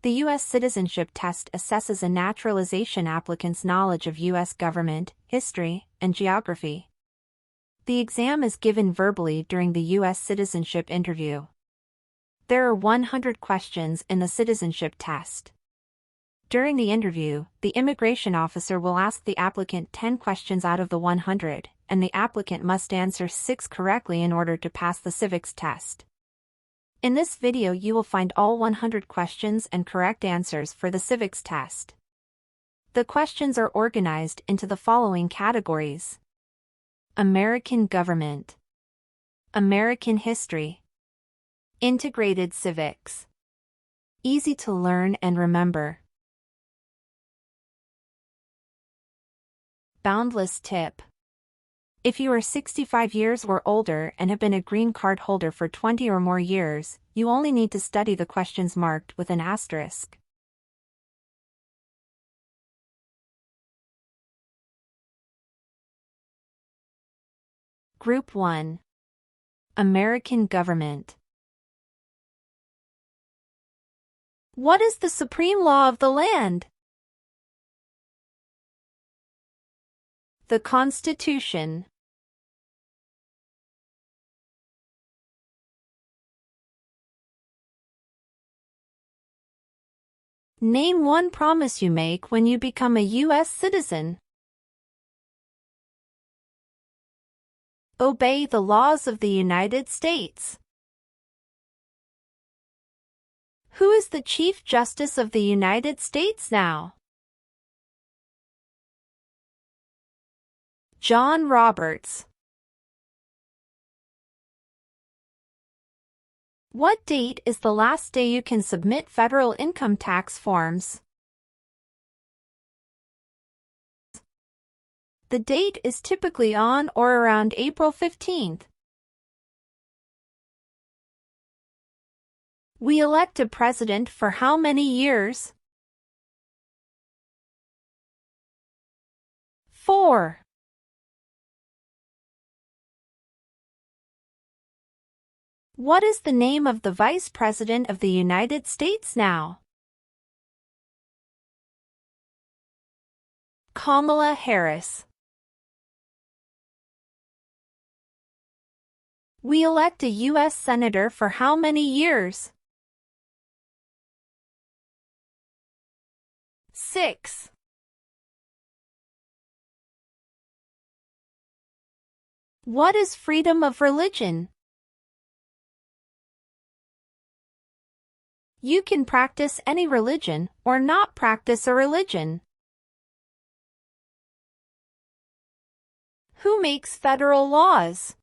The U.S. Citizenship Test assesses a naturalization applicant's knowledge of U.S. government, history, and geography. The exam is given verbally during the U.S. Citizenship Interview. There are 100 questions in the citizenship test. During the interview, the immigration officer will ask the applicant 10 questions out of the 100, and the applicant must answer 6 correctly in order to pass the civics test. In this video you will find all 100 questions and correct answers for the civics test. The questions are organized into the following categories: American government, American history, integrated civics, easy to learn and remember. Boundless tip. If you are 65 years or older and have been a green card holder for 20 or more years, you only need to study the questions marked with an asterisk. Group 1. American government. What is the supreme law of the land? The Constitution. Name one promise you make when you become a U.S. citizen. Obey the laws of the United States. Who is the Chief Justice of the United States now? John Roberts. What date is the last day you can submit federal income tax forms? The date is typically on or around April 15th. We elect a president for how many years? 4. What is the name of the Vice President of the United States now? Kamala Harris. We elect a U.S. Senator for how many years? 6. What is freedom of religion? You can practice any religion or not practice a religion. Who makes federal laws?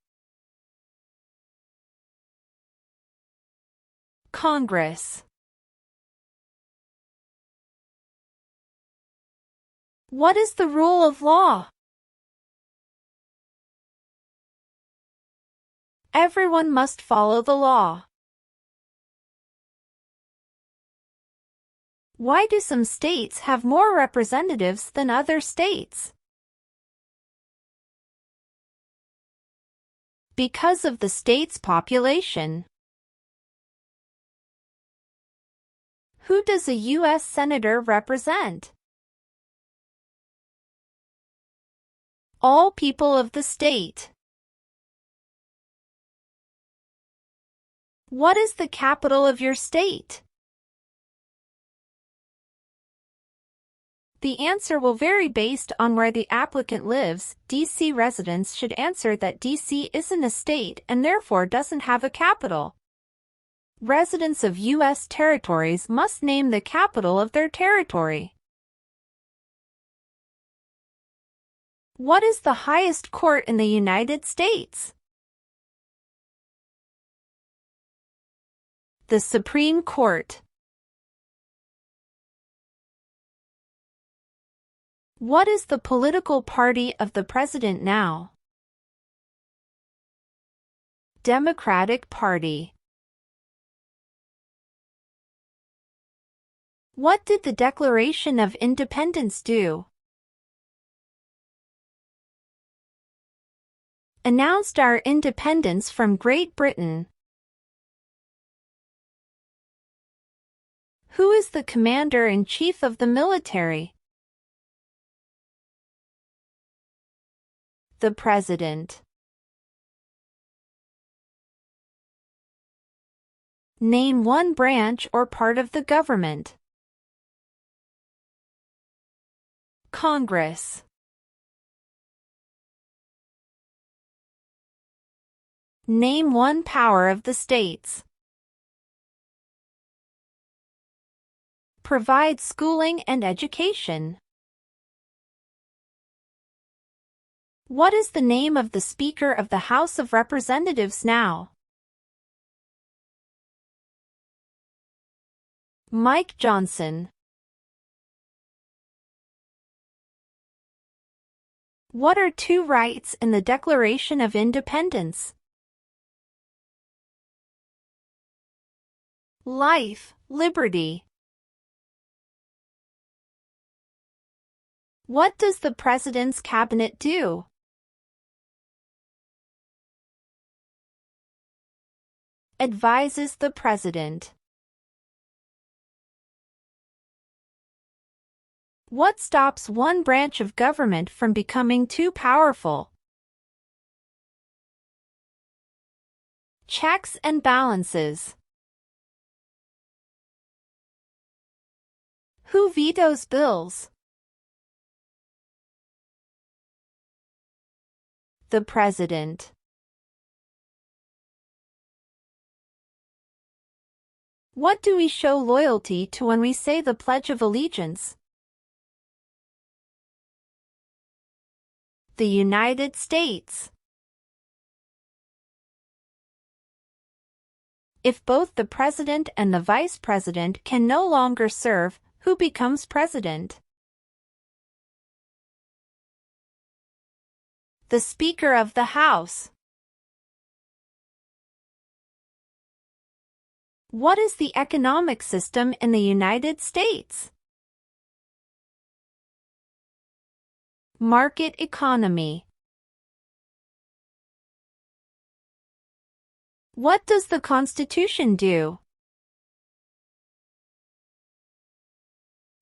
Congress. What is the rule of law? Everyone must follow the law. Why do some states have more representatives than other states? Because of the state's population. Who does a U.S. Senator represent? All people of the state. What is the capital of your state? The answer will vary based on where the applicant lives. D.C. residents should answer that D.C. isn't a state and therefore doesn't have a capital. Residents of U.S. territories must name the capital of their territory. What is the highest court in the United States? The Supreme Court. What is the political party of the president now? Democratic Party. What did the Declaration of Independence do? Announced our independence from Great Britain. Who is the commander-in-chief of the military? The President. Name one branch or part of the government. Congress. Name one power of the states. Provide schooling and education. What is the name of the Speaker of the House of Representatives now? Mike Johnson. What are two rights in the Declaration of Independence? Life, liberty. What does the President's cabinet do? Advises the President. What stops one branch of government from becoming too powerful? Checks and balances. Who vetoes bills? The President. What do we show loyalty to when we say the Pledge of Allegiance? The United States. If both the President and the Vice President can no longer serve, who becomes President? The Speaker of the House. What is the economic system in the United States? Market economy. What does the Constitution do?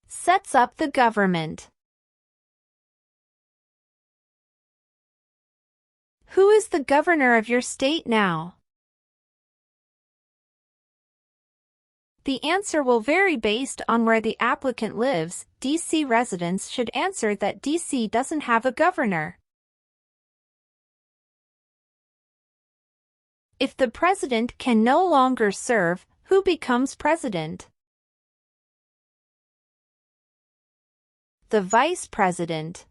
Sets up the government. Who is the governor of your state now? The answer will vary based on where the applicant lives. DC residents should answer that DC doesn't have a governor. If the president can no longer serve, who becomes president? The vice president.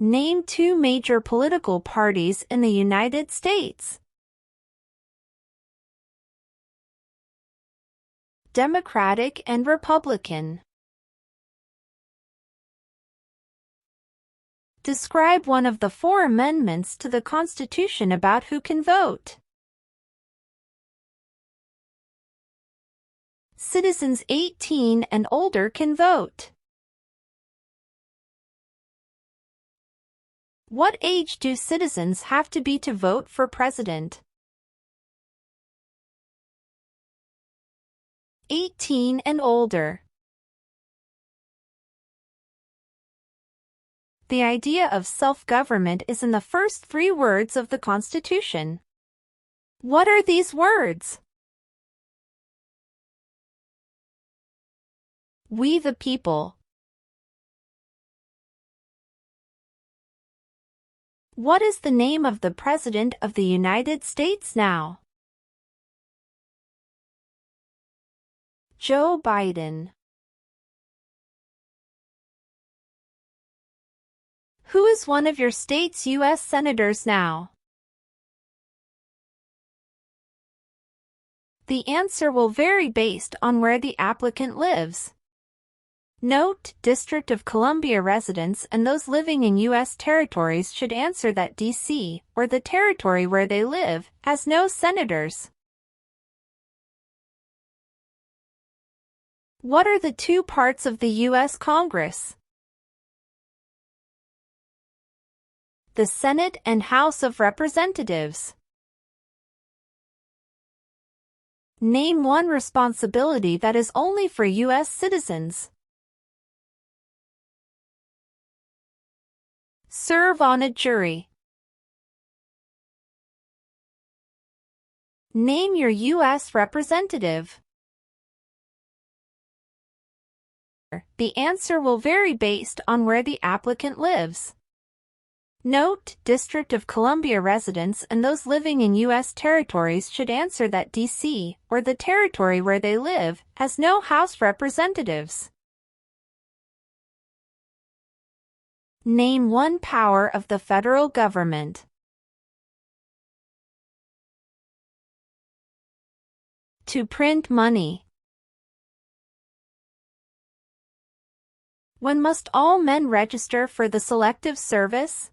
Name two major political parties in the United States. Democratic and Republican. Describe one of the 4 amendments to the Constitution about who can vote. Citizens 18 and older can vote. What age do citizens have to be to vote for president? 18 and older. The idea of self-government is in the first 3 words of the Constitution. What are these words? We the people. What is the name of the President of the United States now? Joe Biden. Who is one of your state's U.S. senators now? The answer will vary based on where the applicant lives. Note, District of Columbia residents and those living in U.S. territories should answer that D.C., or the territory where they live, has no senators. What are the 2 parts of the U.S. Congress? The Senate and House of Representatives. Name one responsibility that is only for U.S. citizens. Serve on a jury. Name your U.S. representative. The answer will vary based on where the applicant lives. Note, District of Columbia residents and those living in U.S. territories should answer that D.C., or the territory where they live, has no House representatives. Name one power of the federal government. To print money. When must all men register for the Selective Service?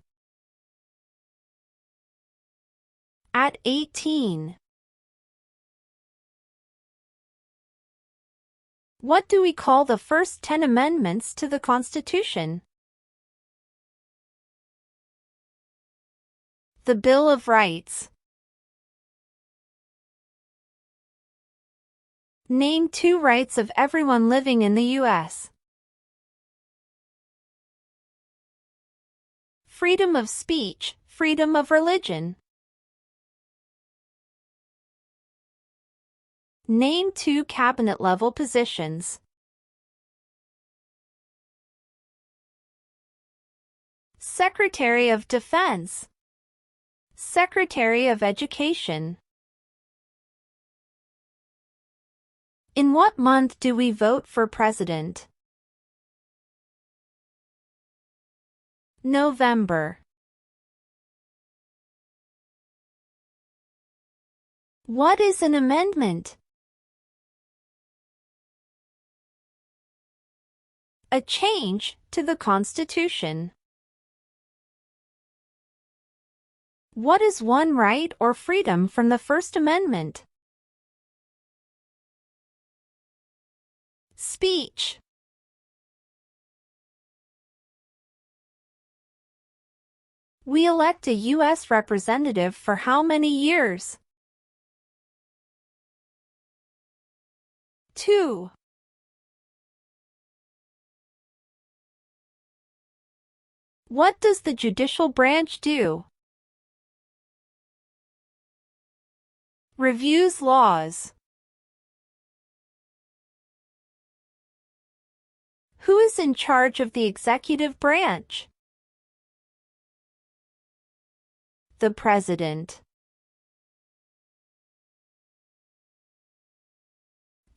At 18. What do we call the first 10 amendments to the Constitution? The Bill of Rights. Name two rights of everyone living in the U.S. Freedom of speech, freedom of religion. Name two cabinet-level positions. Secretary of Defense. Secretary of Education. In what month do we vote for president? November. What is an amendment? A change to the Constitution. What is one right or freedom from the First Amendment? Speech. We elect a U.S. representative for how many years? 2. What does the judicial branch do? Reviews laws. Who is in charge of the executive branch? The President.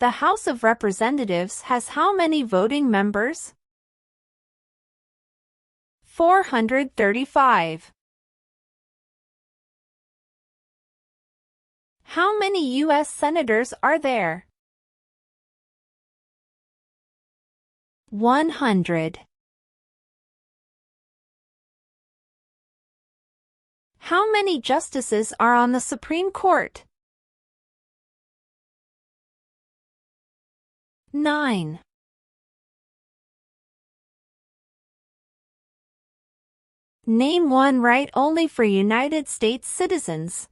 The House of Representatives has how many voting members? 435. How many U.S. senators are there? 100. How many justices are on the Supreme Court? 9. Name one right only for United States citizens.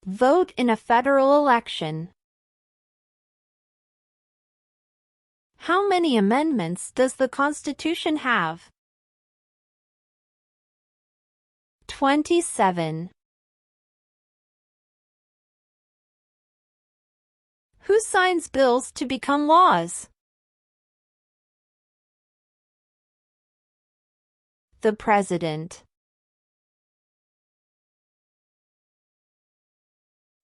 Vote in a federal election. How many amendments does the Constitution have? 27. Who signs bills to become laws? The President.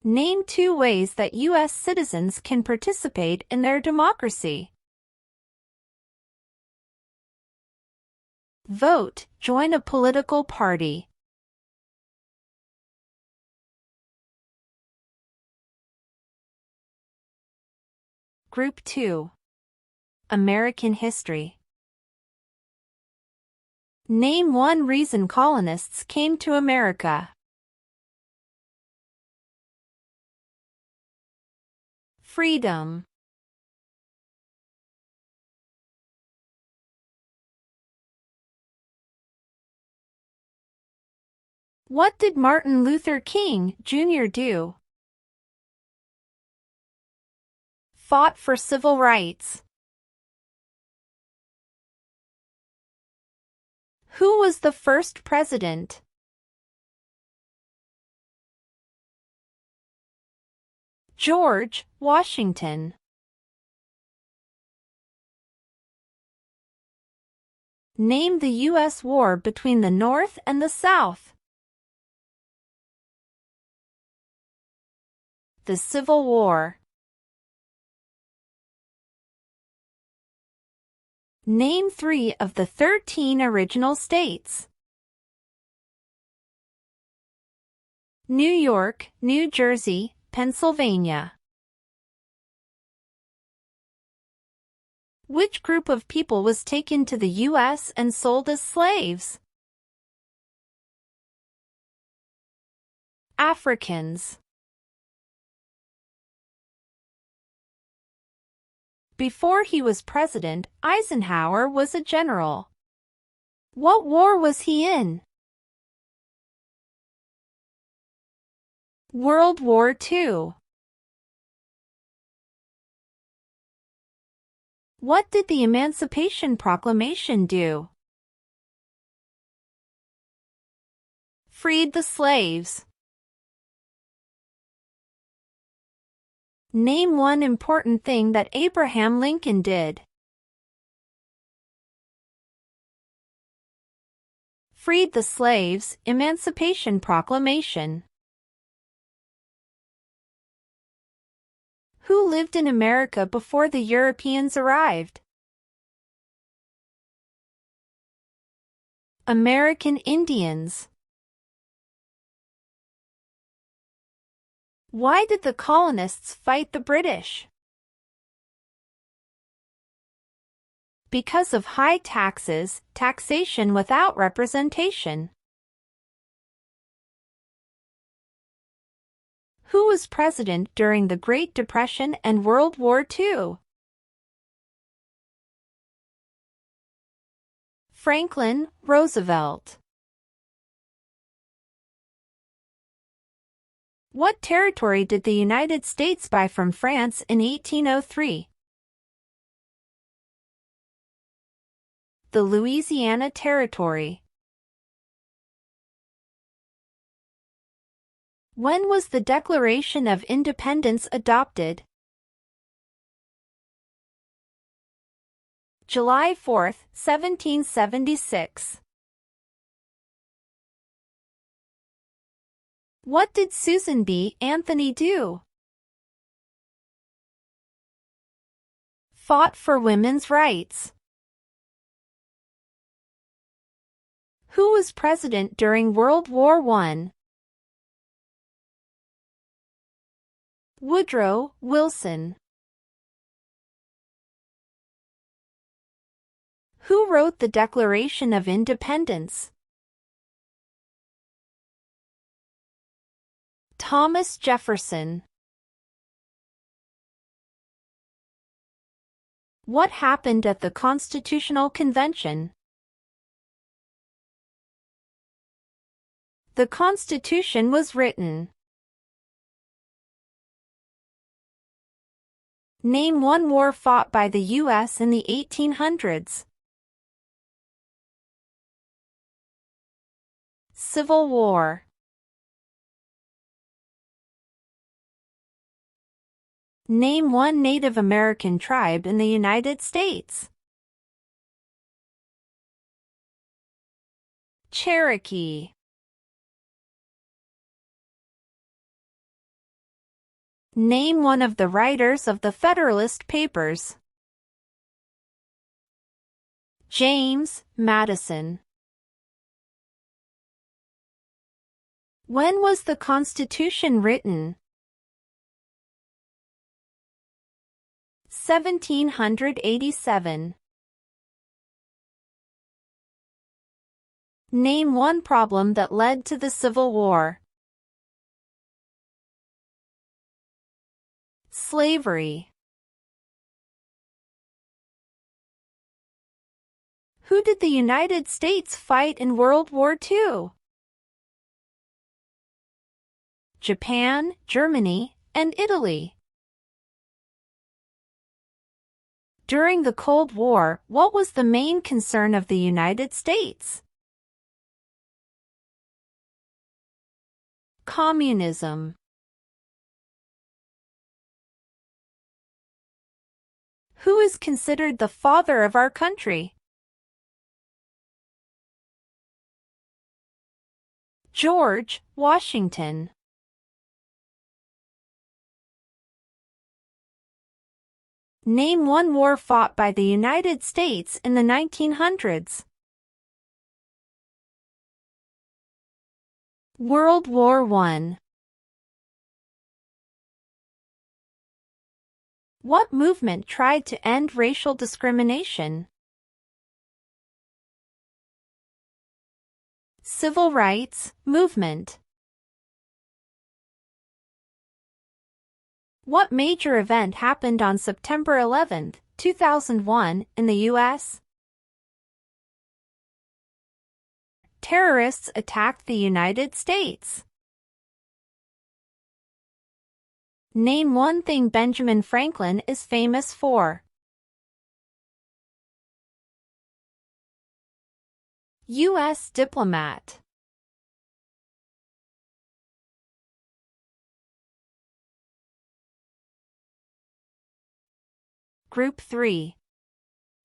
Name two ways that U.S. citizens can participate in their democracy. Vote, join a political party. Group 2. American History. Name one reason colonists came to America. Freedom. What did Martin Luther King, Jr. do? Fought for civil rights. Who was the first president? George Washington. Name the U.S. war between the North and the South. The Civil War. Name 3 of the 13 original states. New York, New Jersey, Pennsylvania. Which group of people was taken to the U.S. and sold as slaves? Africans. Before he was president, Eisenhower was a general. What war was he in? World War II. What did the Emancipation Proclamation do? Freed the slaves. Name one important thing that Abraham Lincoln did. Freed the slaves, Emancipation Proclamation. Who lived in America before the Europeans arrived? American Indians. Why did the colonists fight the British? Because of high taxes, taxation without representation. Who was president during the Great Depression and World War II? Franklin Roosevelt. What territory did the United States buy from France in 1803? The Louisiana Territory. When was the Declaration of Independence adopted? July 4, 1776. What did Susan B. Anthony do? Fought for women's rights. Who was president during World War I? Woodrow Wilson. Who wrote the Declaration of Independence? Thomas Jefferson. What happened at the Constitutional Convention? The Constitution was written. Name one war fought by the U.S. in the 1800s. Civil War. Name one Native American tribe in the United States. Cherokee. Name one of the writers of the Federalist Papers. James Madison. When was the Constitution written? 1787. Name one problem that led to the Civil War. Slavery. Who did the United States fight in World War II? Japan, Germany, and Italy. During the Cold War, what was the main concern of the United States? Communism. Who is considered the father of our country? George Washington. Name one war fought by the United States in the 1900s. World War I. What movement tried to end racial discrimination? Civil rights movement. What major event happened on September 11, 2001, in the U.S.? Terrorists attacked the United States. Name one thing Benjamin Franklin is famous for. U.S. diplomat. Group 3.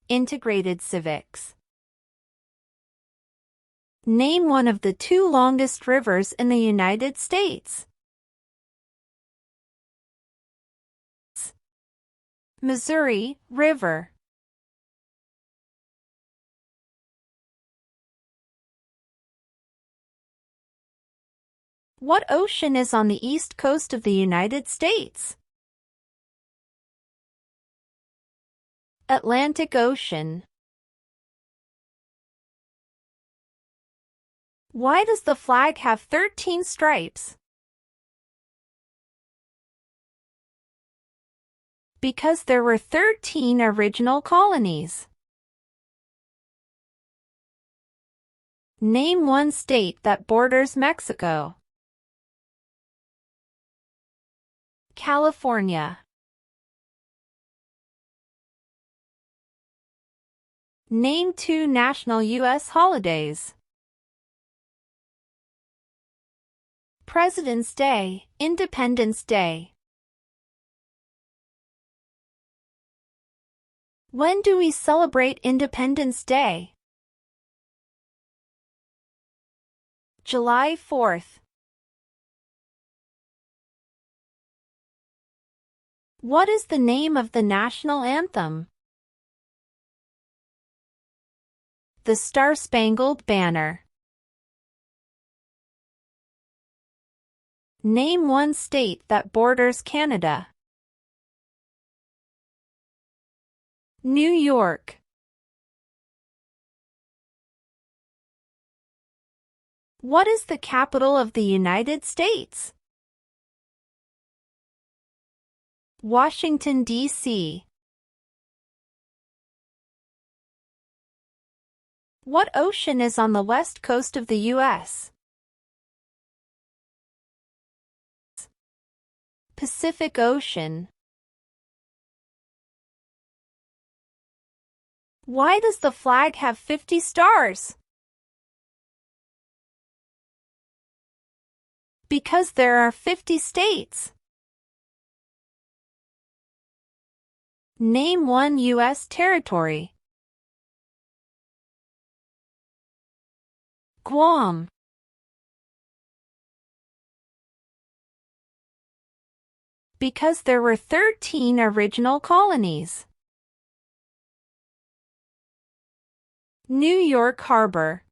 Integrated Civics. Name one of the two longest rivers in the United States. Missouri River. What ocean is on the east coast of the United States? Atlantic Ocean. Why does the flag have 13 stripes? Because there were 13 original colonies. Name one state that borders Mexico. California. Name two national U.S. holidays. President's Day, Independence Day. When do we celebrate Independence Day? July 4th. What is the name of the national anthem? The Star-Spangled Banner. Name one state that borders Canada. New York. What is the capital of the United States? Washington, D.C. What ocean is on the west coast of the U.S.? Pacific Ocean. Why does the flag have 50 stars? Because there are 50 states. Name one U.S. territory. Guam. Because there were 13 original colonies. New York Harbor.